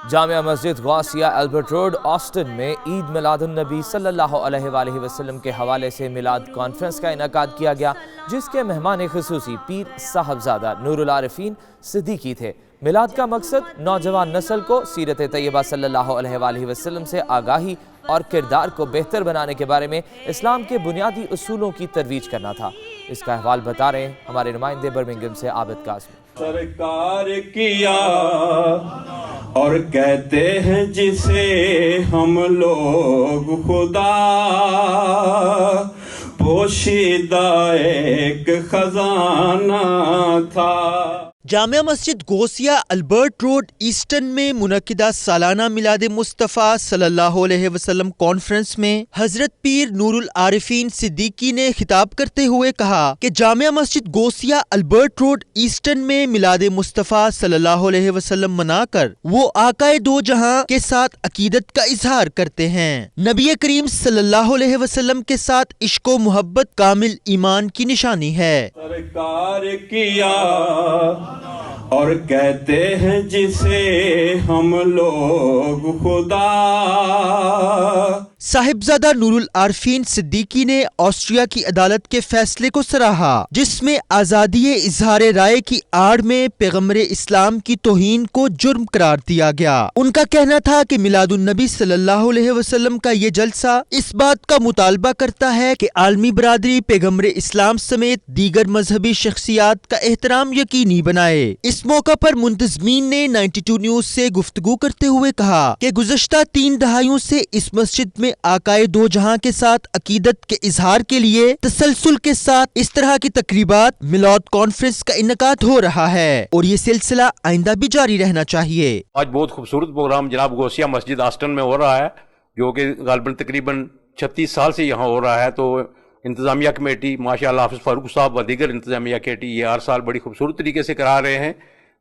جامعہ مسجد غوثیہ Albert road Aston میں عید میلاد النبی صلی اللہ علیہ وآلہ وسلم کے حوالے سے میلاد کانفرنس کا انعقاد کیا گیا، جس کے مہمان خصوصی پیر صاحبزادہ نور العارفین صدیقی تھے۔ میلاد کا مقصد نوجوان نسل کو سیرت طیبہ صلی اللہ علیہ وآلہ وسلم سے آگاہی اور کردار کو بہتر بنانے کے بارے میں اسلام کے بنیادی اصولوں کی ترویج کرنا تھا۔ اس کا احوال بتا رہے ہیں ہمارے نمائندے برمنگھم سے عابد قاسمی۔ سرکار کیا اور کہتے ہیں جسے ہم لوگ خدا، پوشیدہ ایک خزانہ تھا۔ جامعہ مسجد غوثیہ البرٹ روڈ ایسٹن میں منعقدہ سالانہ میلاد مصطفیٰ صلی اللہ علیہ وسلم کانفرنس میں حضرت پیر نور العارفین صدیقی نے خطاب کرتے ہوئے کہا کہ جامعہ مسجد غوثیہ البرٹ روڈ ایسٹن میں میلاد مصطفیٰ صلی اللہ علیہ وسلم منا کر وہ آقائے دو جہاں کے ساتھ عقیدت کا اظہار کرتے ہیں۔ نبی کریم صلی اللہ علیہ وسلم کے ساتھ عشق و محبت کامل ایمان کی نشانی ہے۔ سرکار کیا اور کہتے ہیں جسے ہم لوگ خدا۔ صاحبزادہ نور العارفین صدیقی نے آسٹریا کی عدالت کے فیصلے کو سراہا، جس میں آزادی اظہار رائے کی آڑ میں پیغمبر اسلام کی توہین کو جرم قرار دیا گیا۔ ان کا کہنا تھا کہ میلاد النبی صلی اللہ علیہ وسلم کا یہ جلسہ اس بات کا مطالبہ کرتا ہے کہ عالمی برادری پیغمبر اسلام سمیت دیگر مذہبی شخصیات کا احترام یقینی بنائے۔ اس موقع پر منتظمین نے 92 نیوز سے گفتگو کرتے ہوئے کہا کہ گزشتہ 3 دہائیوں سے اس مسجد میں آقائے دو جہاں کے ساتھ عقیدت کے اظہار کے لیے تسلسل کے ساتھ اس طرح کی تقریبات میلاد کانفرنس کا انعقاد ہو رہا ہے اور یہ سلسلہ آئندہ بھی جاری رہنا چاہیے۔ آج بہت خوبصورت پروگرام جناب غوثیہ مسجد آسٹن میں ہو رہا ہے، جو کہ غالباً تقریباً 36 سال سے یہاں ہو رہا ہے۔ تو انتظامیہ کمیٹی ماشاءاللہ حافظ فاروق صاحب و دیگر انتظامیہ کمیٹی یہ ہر سال بڑی خوبصورت طریقے سے کرا رہے ہیں۔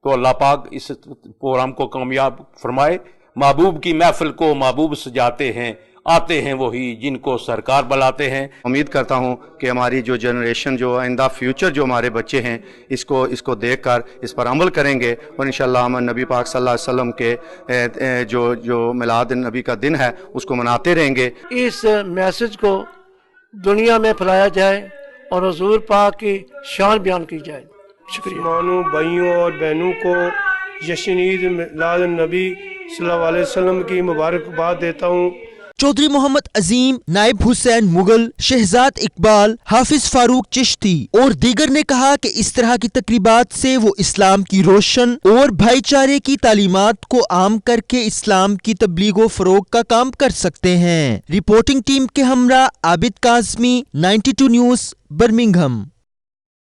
تو اللہ پاک اس پروگرام کو کامیاب فرمائے۔ محبوب کی محفل کو محبوب سجاتے ہیں، آتے ہیں وہی جن کو سرکار بلاتے ہیں۔ امید کرتا ہوں کہ ہماری جو جنریشن، جو آئندہ فیوچر جو ہمارے بچے ہیں، اس کو دیکھ کر اس پر عمل کریں گے، اور انشاءاللہ ہم نبی پاک صلی اللہ علیہ وسلم کے جو میلاد نبی کا دن ہے اس کو مناتے رہیں گے۔ اس میسج کو دنیا میں پھیلایا جائے اور حضور پاک کی شان بیان کی جائے۔ شکریہ۔ مسلمانوں بھائیوں اور بہنوں کو جشن عید میلاد النبی صلی اللہ علیہ وسلم کی مبارکباد دیتا ہوں۔ چودھری محمد عظیم، نائب حسین مغل، شہزاد اقبال، حافظ فاروق چشتی اور دیگر نے کہا کہ اس طرح کی تقریبات سے وہ اسلام کی روشن اور بھائی چارے کی تعلیمات کو عام کر کے اسلام کی تبلیغ و فروغ کا کام کر سکتے ہیں۔ رپورٹنگ ٹیم کے ہمراہ عابد قاسمی، 92 نیوز، برمنگھم۔